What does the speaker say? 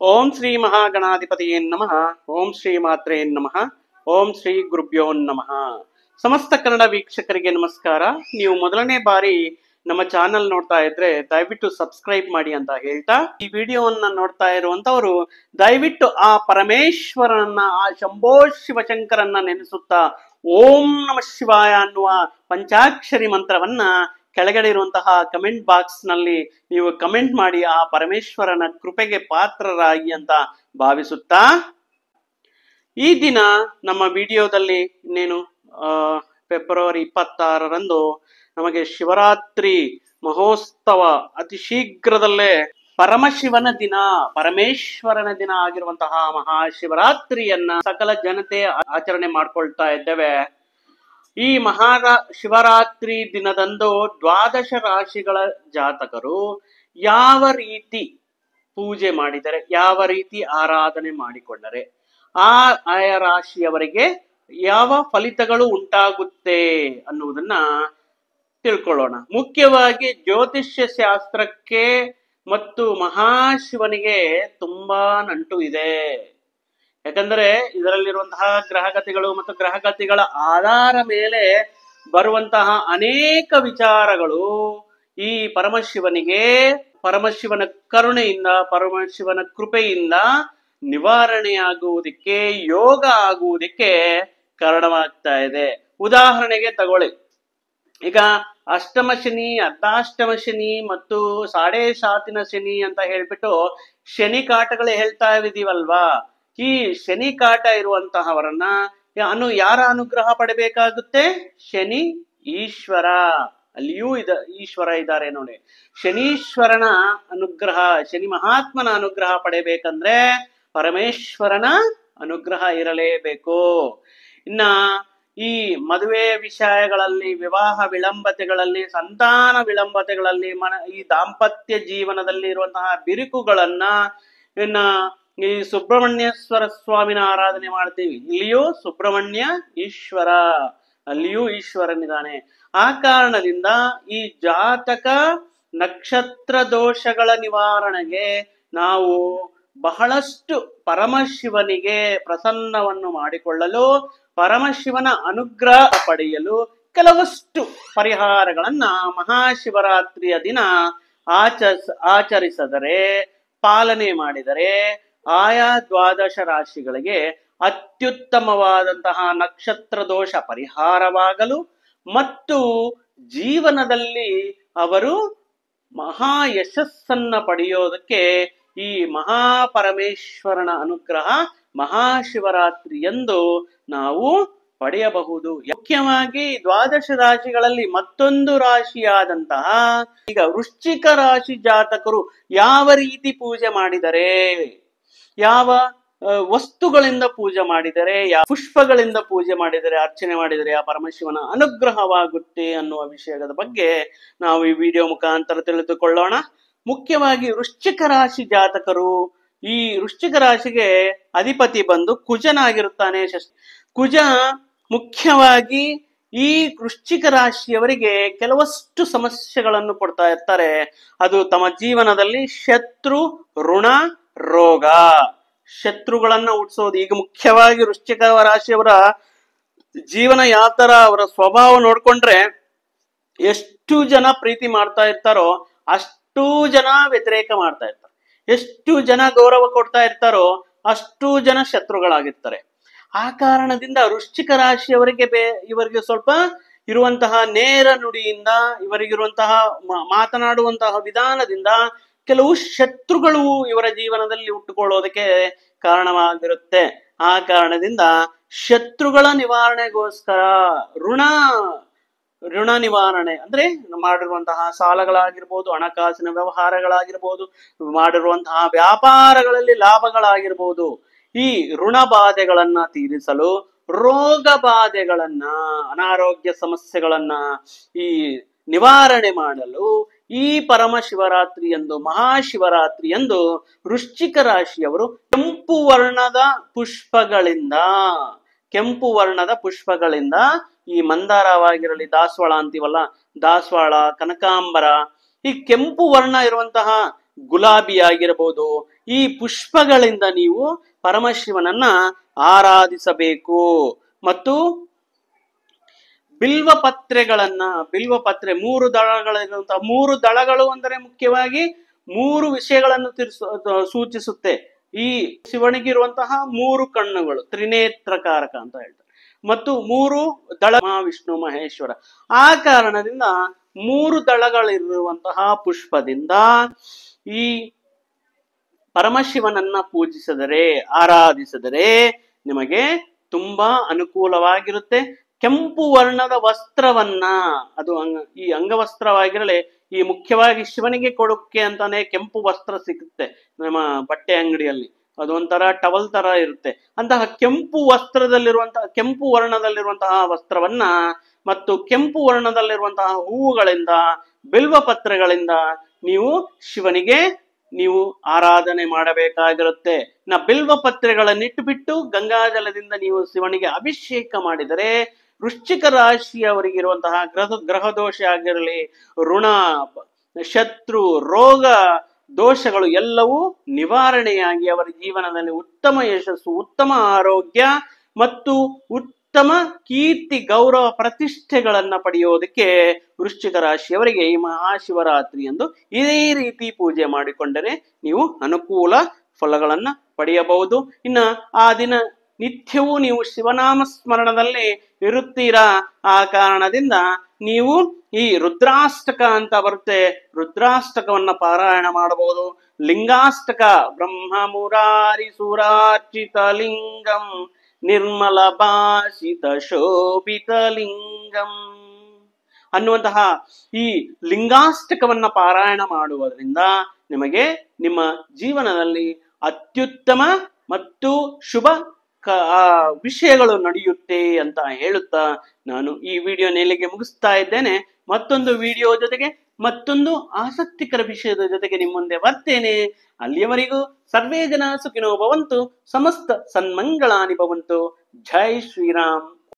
ಓಂ ಶ್ರೀ ಮಹಾಗಣಾಧಿಪತಿಯೇ ನಮಃ. ಓಂ ಶ್ರೀ ಮಾತ್ರೇ ನಮಃ. ಓಂ ಶ್ರೀ ಗುರುಭ್ಯೋ ನಮಃ. ಸಮಸ್ತ ಕನ್ನಡ ವೀಕ್ಷಕರಿಗೆ ನಮಸ್ಕಾರ. ನೀವು ಮೊದಲನೇ ಬಾರಿ ನಮ್ಮ ಚಾನೆಲ್ ನೋಡ್ತಾ ಇದ್ರೆ ದಯವಿಟ್ಟು ಸಬ್ಸ್ಕ್ರೈಬ್ ಮಾಡಿ ಅಂತ ಹೇಳ್ತಾ, ಈ ವಿಡಿಯೋವನ್ನ ನೋಡ್ತಾ ಇರುವಂತವರು ದಯವಿಟ್ಟು ಆ ಪರಮೇಶ್ವರನ್ನ, ಆ ಶಂಭೋ ಶಿವಶಂಕರನ್ನ ನೆನೆಸುತ್ತಾ ಓಂ ನಮಃ ಶಿವಾಯ ಅನ್ನುವ ಪಂಚಾಕ್ಷರಿ ಮಂತ್ರವನ್ನ ಕೆಳಗಡೆ ಇರುವಂತಹ ಕಮೆಂಟ್ ಬಾಕ್ಸ್ ನಲ್ಲಿ ನೀವು ಕಮೆಂಟ್ ಮಾಡಿ ಆ ಪರಮೇಶ್ವರನ ಕೃಪೆಗೆ ಪಾತ್ರರಾಗಿ ಅಂತ ಭಾವಿಸುತ್ತಾ, ಈ ದಿನ ನಮ್ಮ ವಿಡಿಯೋದಲ್ಲಿ ಇನ್ನೇನು ಫೆಬ್ರವರಿ 26ರಂದು ನಮಗೆ ಶಿವರಾತ್ರಿ ಮಹೋತ್ಸವ ಅತಿ ಶೀಘ್ರದಲ್ಲೇ ಪರಮಶಿವನ ದಿನ, ಪರಮೇಶ್ವರನ ದಿನ ಆಗಿರುವಂತಹ ಮಹಾಶಿವರಾತ್ರಿಯನ್ನ ಸಕಲ ಜನತೆ ಆಚರಣೆ ಮಾಡ್ಕೊಳ್ತಾ ಇದ್ದೇವೆ. ಈ ಶಿವರಾತ್ರಿ ದಿನದಂದು ದ್ವಾದಶ ರಾಶಿಗಳ ಜಾತಕರು ಯಾವ ರೀತಿ ಪೂಜೆ ಮಾಡಿದರೆ, ಯಾವ ರೀತಿ ಆರಾಧನೆ ಮಾಡಿಕೊಂಡರೆ ಆಯಾ ರಾಶಿಯವರಿಗೆ ಯಾವ ಫಲಿತಗಳು ಉಂಟಾಗುತ್ತೆ ಅನ್ನುವುದನ್ನ ತಿಳ್ಕೊಳ್ಳೋಣ. ಮುಖ್ಯವಾಗಿ ಜ್ಯೋತಿಷ್ಯ ಶಾಸ್ತ್ರಕ್ಕೆ ಮತ್ತು ಮಹಾಶಿವನಿಗೆ ತುಂಬಾ ನಂಟು ಇದೆ. ಯಾಕಂದ್ರೆ ಇದರಲ್ಲಿರುವಂತಹ ಗ್ರಹಗತಿಗಳು ಮತ್ತು ಗ್ರಹಗತಿಗಳ ಆಧಾರ ಮೇಲೆ ಬರುವಂತಹ ಅನೇಕ ವಿಚಾರಗಳು ಈ ಪರಮಶಿವನಿಗೆ, ಪರಮಶಿವನ ಕರುಣೆಯಿಂದ, ಪರಮಶಿವನ ಕೃಪೆಯಿಂದ ನಿವಾರಣೆಯಾಗುವುದಕ್ಕೆ, ಯೋಗ ಆಗುವುದಕ್ಕೆ ಕಾರಣವಾಗ್ತಾ ಇದೆ. ಉದಾಹರಣೆಗೆ ತಗೊಳ್ಳಿ, ಈಗ ಅಷ್ಟಮ ಶನಿ, ಅರ್ಧಾಷ್ಟಮ ಶನಿ ಮತ್ತು ಸಾಡೆ ಸಾತಿನ ಶನಿ ಅಂತ ಹೇಳ್ಬಿಟ್ಟು ಶನಿ ಕಾಟಗಳು ಹೇಳ್ತಾ ಇದೀವಲ್ವಾ. ಈ ಶನಿ ಕಾಟ ಇರುವಂತಹವರನ್ನ ಯಾರ ಅನುಗ್ರಹ ಪಡಬೇಕಾಗುತ್ತೆ? ಶನಿ ಈಶ್ವರ, ಅಲ್ಲಿಯೂ ಈಶ್ವರ ಇದ್ದಾರೆ ನೋಡಿ. ಶನೀಶ್ವರನ ಅನುಗ್ರಹ, ಶನಿ ಮಹಾತ್ಮನ ಅನುಗ್ರಹ ಪಡೆಯಬೇಕಂದ್ರೆ ಪರಮೇಶ್ವರನ ಅನುಗ್ರಹ ಇರಲೇಬೇಕು. ಇನ್ನ ಈ ಮದುವೆ ವಿಷಯಗಳಲ್ಲಿ, ವಿವಾಹ ವಿಳಂಬತೆಗಳಲ್ಲಿ, ಸಂತಾನ ವಿಳಂಬತೆಗಳಲ್ಲಿ, ಈ ದಾಂಪತ್ಯ ಜೀವನದಲ್ಲಿ ಇರುವಂತಹ ಬಿರುಕುಗಳನ್ನ ಇನ್ನ ಈ ಸುಬ್ರಹ್ಮಣ್ಯೇಶ್ವರ ಸ್ವಾಮಿನ ಆರಾಧನೆ ಮಾಡ್ತೀವಿ. ಇಲ್ಲಿಯೂ ಸುಬ್ರಹ್ಮಣ್ಯ ಈಶ್ವರ, ಅಲ್ಲಿಯೂ ಈಶ್ವರನಿದ್ದಾನೆ. ಆ ಕಾರಣದಿಂದ ಈ ಜಾತಕ ನಕ್ಷತ್ರ ದೋಷಗಳ ನಿವಾರಣೆಗೆ ನಾವು ಬಹಳಷ್ಟು ಪರಮಶಿವನಿಗೆ ಪ್ರಸನ್ನವನ್ನು ಮಾಡಿಕೊಳ್ಳಲು, ಪರಮಶಿವನ ಅನುಗ್ರಹ ಪಡೆಯಲು ಕೆಲವಷ್ಟು ಪರಿಹಾರಗಳನ್ನ ಮಹಾಶಿವರಾತ್ರಿಯ ದಿನ ಆಚರಿಸಿದರೆ, ಪಾಲನೆ ಮಾಡಿದರೆ ಆಯಾ ದ್ವಾದಶ ರಾಶಿಗಳಿಗೆ ಅತ್ಯುತ್ತಮವಾದಂತಹ ನಕ್ಷತ್ರ ದೋಷ ಪರಿಹಾರವಾಗಲು ಮತ್ತು ಜೀವನದಲ್ಲಿ ಅವರು ಮಹಾ ಯಶಸ್ಸನ್ನ ಪಡೆಯೋದಕ್ಕೆ ಈ ಮಹಾಪರಮೇಶ್ವರನ ಅನುಗ್ರಹ ಮಹಾಶಿವರಾತ್ರಿ ಎಂದು ನಾವು ಪಡೆಯಬಹುದು. ಮುಖ್ಯವಾಗಿ ದ್ವಾದಶ ರಾಶಿಗಳಲ್ಲಿ ಮತ್ತೊಂದು ರಾಶಿಯಾದಂತಹ ಈಗ ವೃಶ್ಚಿಕ ರಾಶಿ ಜಾತಕರು ಯಾವ ರೀತಿ ಪೂಜೆ ಮಾಡಿದರೆ, ಯಾವ ವಸ್ತುಗಳಿಂದ ಪೂಜೆ ಮಾಡಿದರೆ, ಯಾವ ಪುಷ್ಪಗಳಿಂದ ಪೂಜೆ ಮಾಡಿದರೆ, ಅರ್ಚನೆ ಮಾಡಿದರೆ ಆ ಪರಮಶಿವನ ಅನುಗ್ರಹವಾಗುತ್ತೆ ಅನ್ನುವ ವಿಷಯದ ಬಗ್ಗೆ ನಾವು ಈ ವಿಡಿಯೋ ಮುಖಾಂತರ ತಿಳಿದುಕೊಳ್ಳೋಣ. ಮುಖ್ಯವಾಗಿ ವೃಶ್ಚಿಕ ರಾಶಿ ಜಾತಕರು, ಈ ವೃಶ್ಚಿಕ ರಾಶಿಗೆ ಅಧಿಪತಿ ಬಂದು ಕುಜನಾಗಿರುತ್ತಾನೆ. ಕುಜ ಮುಖ್ಯವಾಗಿ ಈ ವೃಶ್ಚಿಕ ರಾಶಿಯವರಿಗೆ ಕೆಲವಷ್ಟು ಸಮಸ್ಯೆಗಳನ್ನು ಕೊಡ್ತಾ ಇರ್ತಾರೆ. ಅದು ತಮ್ಮ ಜೀವನದಲ್ಲಿ ಶತ್ರು, ಋಣ, ರೋಗ, ಶತ್ರುಗಳನ್ನ ಹುಟ್ಟಿಸೋದು. ಈಗ ಮುಖ್ಯವಾಗಿ ವೃಶ್ಚಿಕ ರಾಶಿಯವರ ಜೀವನ ಯಾವ ತರ, ಅವರ ಸ್ವಭಾವ ನೋಡ್ಕೊಂಡ್ರೆ ಎಷ್ಟು ಜನ ಪ್ರೀತಿ ಮಾಡ್ತಾ ಇರ್ತಾರೋ ಅಷ್ಟು ಜನ ವ್ಯತಿರೇಕ ಮಾಡ್ತಾ ಇರ್ತಾರೆ, ಎಷ್ಟು ಜನ ಗೌರವ ಕೊಡ್ತಾ ಇರ್ತಾರೋ ಅಷ್ಟು ಜನ ಶತ್ರುಗಳಾಗಿರ್ತಾರೆ. ಆ ಕಾರಣದಿಂದ ವೃಶ್ಚಿಕ ರಾಶಿಯವರಿಗೆ ಇವರಿಗೆ ಸ್ವಲ್ಪ ಇರುವಂತಹ ನೇರ ನುಡಿಯಿಂದ, ಇವರಿಗಿರುವಂತಹ ಮಾತನಾಡುವಂತಹ ವಿಧಾನದಿಂದ ಕೆಲವು ಶತ್ರುಗಳು ಇವರ ಜೀವನದಲ್ಲಿ ಹುಟ್ಟುಕೊಳ್ಳೋದಕ್ಕೆ ಕಾರಣವಾಗಿರುತ್ತೆ. ಆ ಕಾರಣದಿಂದ ಶತ್ರುಗಳ ನಿವಾರಣೆಗೋಸ್ಕರ ಋಣ ನಿವಾರಣೆ ಅಂದ್ರೆ ಮಾಡಿರುವಂತಹ ಸಾಲಗಳಾಗಿರ್ಬೋದು, ಹಣಕಾಸಿನ ವ್ಯವಹಾರಗಳಾಗಿರ್ಬೋದು, ಮಾಡಿರುವಂತಹ ವ್ಯಾಪಾರಗಳಲ್ಲಿ ಲಾಭಗಳಾಗಿರ್ಬೋದು, ಈ ಋಣ ಬಾಧೆಗಳನ್ನ ತೀರಿಸಲು, ರೋಗ ಬಾಧೆಗಳನ್ನ, ಅನಾರೋಗ್ಯ ಸಮಸ್ಯೆಗಳನ್ನ ಈ ನಿವಾರಣೆ ಮಾಡಲು ಈ ಪರಮ ಶಿವರಾತ್ರಿಯಂದು, ಮಹಾಶಿವರಾತ್ರಿಯಂದು ವೃಶ್ಚಿಕ ರಾಶಿಯವರು ಕೆಂಪು ವರ್ಣದ ಪುಷ್ಪಗಳಿಂದ ಈ ಮಂದಾರವಾಗಿರಲಿ, ದಾಸವಾಳ ಅಂತೀವಲ್ಲ, ದಾಸವಾಳ, ಕನಕಾಂಬರ, ಈ ಕೆಂಪು ವರ್ಣ ಇರುವಂತಹ ಗುಲಾಬಿ ಆಗಿರಬಹುದು, ಈ ಪುಷ್ಪಗಳಿಂದ ನೀವು ಪರಮಶಿವನನ್ನ ಆರಾಧಿಸಬೇಕು. ಮತ್ತು ಬಿಲ್ವಪತ್ರೆ 3 ದಳಗಳಿರುವಂತಹ 3 ದಳಗಳು ಅಂದರೆ ಮುಖ್ಯವಾಗಿ 3 ವಿಷಯಗಳನ್ನು ಸೂಚಿಸುತ್ತೆ. ಈ ಶಿವನಿಗಿರುವಂತಹ 3 ಕಣ್ಣುಗಳು, ತ್ರಿನೇತ್ರಕಾರಕ ಅಂತ ಹೇಳ್ತಾರೆ, ಮತ್ತು 3 ದಳ ವಿಷ್ಣು ಮಹೇಶ್ವರ. ಆ ಕಾರಣದಿಂದ 3 ದಳಗಳಿರುವಂತಹ ಪುಷ್ಪದಿಂದ ಈ ಪರಮಶಿವನನ್ನ ಪೂಜಿಸಿದರೆ, ಆರಾಧಿಸಿದರೆ ನಿಮಗೆ ತುಂಬಾ ಅನುಕೂಲವಾಗಿರುತ್ತೆ. ಕೆಂಪು ವರ್ಣದ ವಸ್ತ್ರವನ್ನ, ಅದು ಈ ಅಂಗವಸ್ತ್ರವಾಗಿರಲಿ, ಈ ಮುಖ್ಯವಾಗಿ ಶಿವನಿಗೆ ಕೊಡೋಕೆ ಅಂತಾನೆ ಕೆಂಪು ವಸ್ತ್ರ ಸಿಗುತ್ತೆ ನಮ್ಮ ಬಟ್ಟೆ ಅಂಗಡಿಯಲ್ಲಿ. ಅದು ಒಂಥರ ಟವಲ್ ತರ ಇರುತ್ತೆ. ಅಂತಹ ಕೆಂಪು ಕೆಂಪು ವರ್ಣದಲ್ಲಿರುವಂತಹ ವಸ್ತ್ರವನ್ನ ಮತ್ತು ಕೆಂಪು ವರ್ಣದಲ್ಲಿರುವಂತಹ ಹೂವುಗಳಿಂದ, ಬಿಲ್ವಪತ್ರೆಗಳಿಂದ ನೀವು ಶಿವನಿಗೆ ನೀವು ಆರಾಧನೆ ಮಾಡಬೇಕಾಗಿರುತ್ತೆ. ಬಿಲ್ವಪತ್ರೆಗಳನ್ನಿಟ್ಟುಬಿಟ್ಟು ಗಂಗಾಜಲದಿಂದ ನೀವು ಶಿವನಿಗೆ ಅಭಿಷೇಕ ಮಾಡಿದರೆ ವೃಶ್ಚಿಕ ರಾಶಿಯವರಿಗಿರುವಂತಹ ಗ್ರಹ ದೋಷ ಆಗಿರಲಿ, ಋಣ, ಶತ್ರು, ರೋಗ ದೋಷಗಳು ಎಲ್ಲವೂ ನಿವಾರಣೆಯಾಗಿ ಅವರ ಜೀವನದಲ್ಲಿ ಉತ್ತಮ ಯಶಸ್ಸು, ಉತ್ತಮ ಆರೋಗ್ಯ ಮತ್ತು ಉತ್ತಮ ಕೀರ್ತಿ, ಗೌರವ, ಪ್ರತಿಷ್ಠೆಗಳನ್ನ ಪಡೆಯೋದಕ್ಕೆ ವೃಶ್ಚಿಕ ರಾಶಿಯವರಿಗೆ ಈ ಮಹಾಶಿವರಾತ್ರಿ ಎಂದು ಇದೇ ರೀತಿ ಪೂಜೆ ಮಾಡಿಕೊಂಡರೆ ನೀವು ಅನುಕೂಲ ಫಲಗಳನ್ನ ಪಡೆಯಬಹುದು. ಇನ್ನ ಆ ದಿನ ನಿತ್ಯವೂ ನೀವು ಶಿವನಾಮ ಸ್ಮರಣದಲ್ಲಿ ಇರುತ್ತೀರಾ. ಆ ಕಾರಣದಿಂದ ನೀವು ಈ ರುದ್ರಾಷ್ಟಕ ಅಂತ ಬರುತ್ತೆ, ರುದ್ರಾಷ್ಟಕವನ್ನ ಪಾರಾಯಣ ಮಾಡಬಹುದು. ಲಿಂಗಾಷ್ಟಕ, ಬ್ರಹ್ಮ ಮುರಾರಿ ಸುರಾರ್ಚಿತ ಲಿಂಗಂ ನಿರ್ಮಲ ಭಾಷಿತ ಶೋಭಿತ ಲಿಂಗಂ ಅನ್ನುವಂತಹ ಈ ಲಿಂಗಾಷ್ಟಕವನ್ನ ಪಾರಾಯಣ ಮಾಡುವುದರಿಂದ ನಿಮಗೆ ನಿಮ್ಮ ಜೀವನದಲ್ಲಿ ಅತ್ಯುತ್ತಮ ಮತ್ತು ಶುಭ ವಿಷಯಗಳು ನಡೆಯುತ್ತೆ ಅಂತ ಹೇಳುತ್ತಾ ನಾನು ಈ ವಿಡಿಯೋ ನೆಲೆಗೆ ಮುಗಿಸ್ತಾ ಇದ್ದೇನೆ. ಮತ್ತೊಂದು ವಿಡಿಯೋ ಜೊತೆಗೆ, ಮತ್ತೊಂದು ಆಸಕ್ತಿಕರ ವಿಷಯದ ಜೊತೆಗೆ ನಿಮ್ಮ ಮುಂದೆ ಬರ್ತೇನೆ. ಅಲ್ಲಿಯವರೆಗೂ ಸರ್ವೇ ಜನ ಸುಖಿನೋ ಭವಂತು, ಸಮಸ್ತ ಸನ್ಮಂಗಳಾನಿ ಭವಂತು. ಜೈ ಶ್ರೀರಾಮ್.